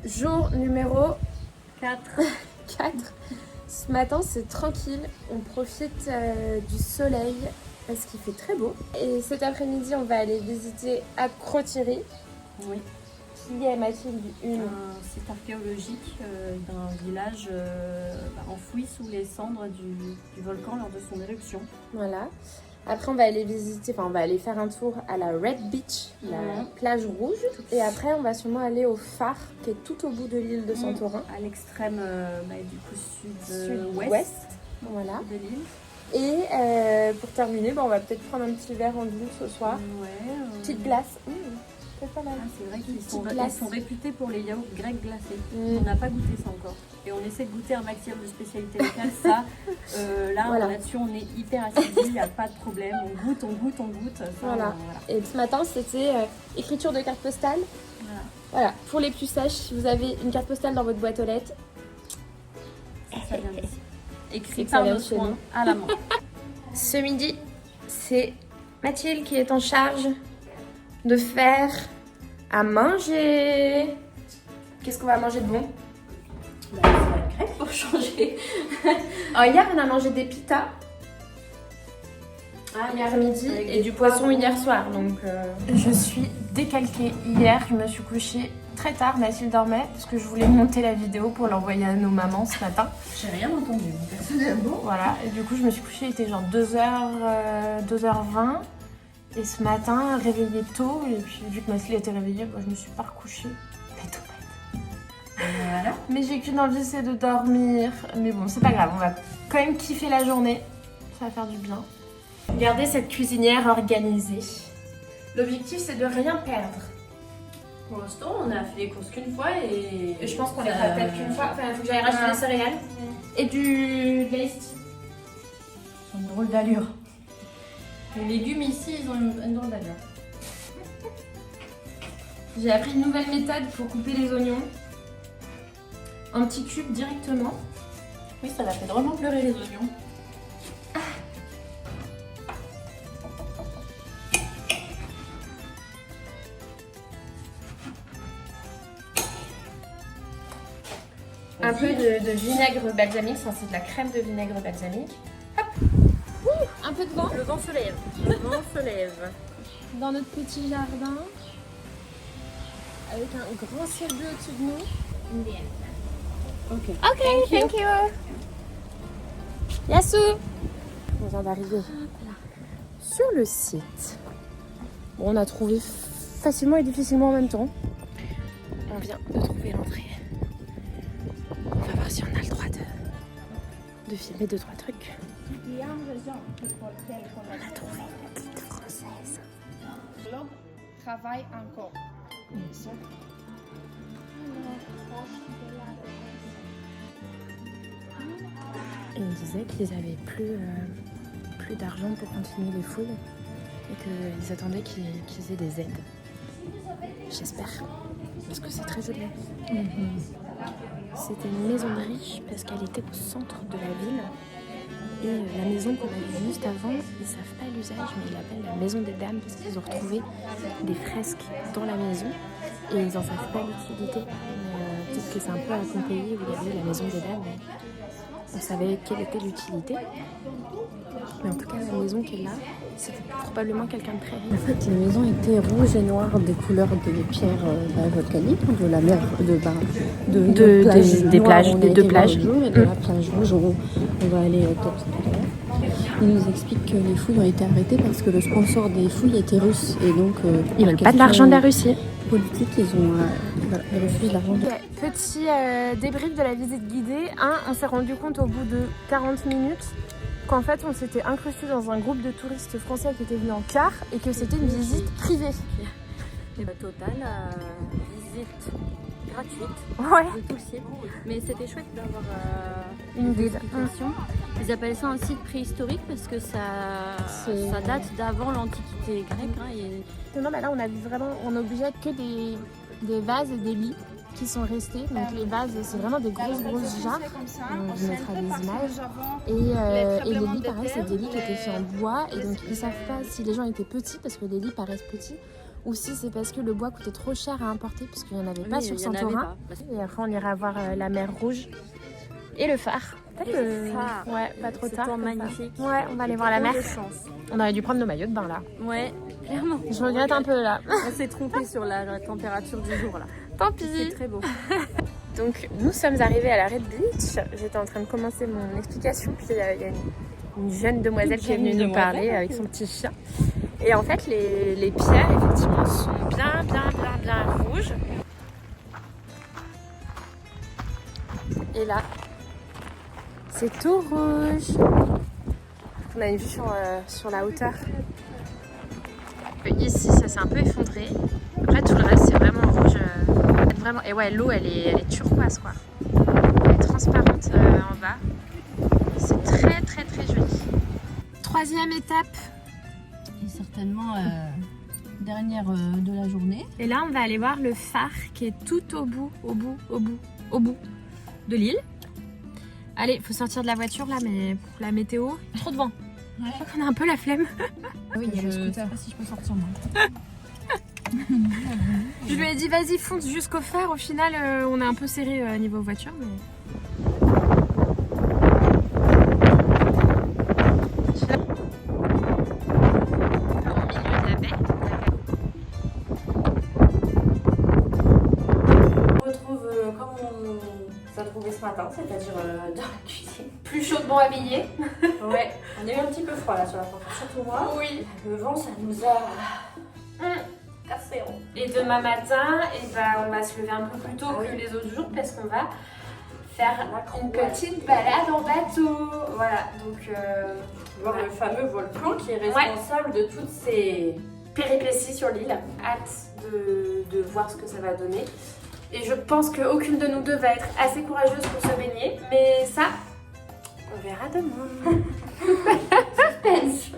Jour numéro 4. 4. Ce matin, c'est tranquille. On profite du soleil parce qu'il fait très beau. Et cet après-midi, on va aller visiter Acro-Thierry. Oui. Qui est, Mathilde, un site archéologique d'un village enfoui sous les cendres du volcan lors de son éruption. Voilà. Après, on va aller visiter, on va aller faire un tour à la Red Beach, la plage rouge. Et après, on va sûrement aller au phare qui est tout au bout de l'île de Santorin. À l'extrême du coup sud-ouest voilà. de l'île. Et pour terminer, on va peut-être prendre un petit verre en ville ce soir. Petite glace. C'est pas mal. C'est vrai qu'ils sont réputés pour les yaourts grecs glacés. On n'a pas goûté ça encore. Et on essaie de goûter un maximum de spécialités locales. Ça, là-dessus, on est hyper assidus, il n'y a pas de problème. On goûte. Ça, voilà. Et ce matin, c'était écriture de carte postale. Voilà. Pour les plus sages, si vous avez une carte postale dans votre boîte aux lettres, ça vient d'ici. Écrit par nos soins à la main. Ce midi, c'est Mathilde qui est en charge de faire à manger. Qu'est-ce qu'on va manger de bon? C'est la crêpe pour changer. Hier, on a mangé des pitas. Hier midi et du poisson hier soir. Donc, je suis décalquée. Hier, je me suis couchée très tard. Mathilde dormait parce que je voulais monter la vidéo pour l'envoyer à nos mamans ce matin. J'ai rien entendu, personnellement. Voilà, et du coup, je me suis couchée, il était genre 2h20. Et ce matin, réveillée tôt, et puis vu que Mathilde était réveillée, je me suis pas recouchée. Voilà. Mais j'ai qu'une envie, c'est de dormir. Mais bon, c'est pas grave, on va quand même kiffer la journée. Ça va faire du bien. Regardez cette cuisinière organisée. L'objectif, c'est de rien perdre. Pour l'instant, on a fait les courses qu'une fois et je pense qu'on les fera peut-être qu'une fois. Enfin, il faut que j'aille racheter des céréales. Et de l'Aïst. Ils ont une drôle d'allure. Les légumes ici, ils ont une drôle d'allure. J'ai appris une nouvelle méthode pour couper les oignons. En petits cubes directement. Oui, ça l'a fait drôlement pleurer les oignons. Un peu de vinaigre balsamique, c'est de la crème de vinaigre balsamique. Hop. Un peu de vent. Le vent se lève. Dans notre petit jardin, avec un grand ciel bleu au-dessus de nous. Ok, thank you. Yasu. On vient d'arriver sur le site. Bon, on a trouvé facilement et difficilement en même temps. On vient de trouver l'entrée. On va voir si on a le droit de filmer 2-3 trucs. On a trouvé une petite française. Travaille encore. Et ils disaient qu'ils n'avaient plus d'argent pour continuer les fouilles et qu'ils attendaient qu'ils aient des aides. J'espère, parce que c'est très joli. C'était une maison de riche parce qu'elle était au centre de la ville. Et la maison qu'on a vue juste avant, ils ne savent pas l'usage, mais ils l'appellent la maison des dames parce qu'ils ont retrouvé des fresques dans la maison et ils n'en savent pas l'utilité. Peut-être que c'est un peu à Pompéi où il y avait la maison des dames. On savait quelle était l'utilité. Mais en tout cas, la maison qui est là, c'était probablement quelqu'un de très riche. En fait, les maisons étaient rouges et noires des couleurs des pierres volcaniques, de la mer, des deux plages. Et de la plage rouge, on va aller top. Ils nous expliquent que les fouilles ont été arrêtées parce que le sponsor des fouilles était russe. Et donc, ils veulent pas de l'argent de la Russie. Politique, ils refusent l'argent de... Petit débrief de la visite guidée. On s'est rendu compte au bout de 40 minutes qu'en fait on s'était incrusté dans un groupe de touristes français qui étaient venus en car et que c'était une visite privée. Et total, visite gratuite de tout le site. Mais c'était chouette d'avoir une guide. explication. Ils appellent ça un site préhistorique parce que ça date d'avant l'Antiquité grecque. Non, mais là on a vu vraiment, on n'objette que des vases et des lits qui sont restés. Donc les vases, c'est vraiment des grosses jarres. On vous mettra des images. Et les lits, pareil, c'est des lits qui étaient faits en bois. Et donc ils ne savent pas si les gens étaient petits, parce que les lits paraissent petits, ou si c'est parce que le bois coûtait trop cher à importer parce qu'il n'y en avait pas Oui, sur il y en avait Santorin. pas. Et après on ira voir la mer Rouge et le phare. Peut-être le phare. Ouais, pas trop Ce tard. temps comme ça. magnifique. Ouais, on va aller voir la mer. On aurait dû prendre nos maillots de bain là. Ouais, clairement. Je regrette un peu là. On s'est trompé sur la température du jour là. Tant C'est pis. très beau. Donc nous sommes arrivés à la Red Beach. J'étais en train de commencer mon explication. Puis il y a une jeune demoiselle qui est venue nous parler avec son petit chien. Et en fait les pierres effectivement sont bien rouges. Et là, c'est tout rouge. On a une vue sur la hauteur. Ici, ça s'est un peu effondré. Après, tout le reste, c'est vraiment rouge. Vraiment. Et ouais, l'eau, elle est turquoise, quoi. Elle est transparente en bas. C'est très joli. Troisième étape. Et certainement dernière de la journée. Et là, on va aller voir le phare qui est tout au bout de l'île. Allez, il faut sortir de la voiture là, mais pour la météo, trop de vent. Ouais. Je crois qu'on a un peu la flemme. Oui, il y a le scooter. Je sais pas si je peux sortir moi. Je lui ai dit vas-y fonce jusqu'au phare. Au final, on est un peu serré niveau voiture, mais. Ce matin, c'est-à-dire dans la cuisine. Plus chaudement habillé. Ouais, on a eu un petit peu froid là sur la porte, surtout moi. Oui. Le vent, ça nous a cassé. Et demain matin, on va se lever un peu plus tôt que les autres jours parce qu'on va faire une petite balade en bateau. Voilà, donc voir le fameux volcan qui est responsable de toutes ces péripéties sur l'île. Hâte de voir ce que ça va donner. Et je pense qu'aucune de nous deux va être assez courageuse pour se baigner. Mais ça, on verra demain. Suspense.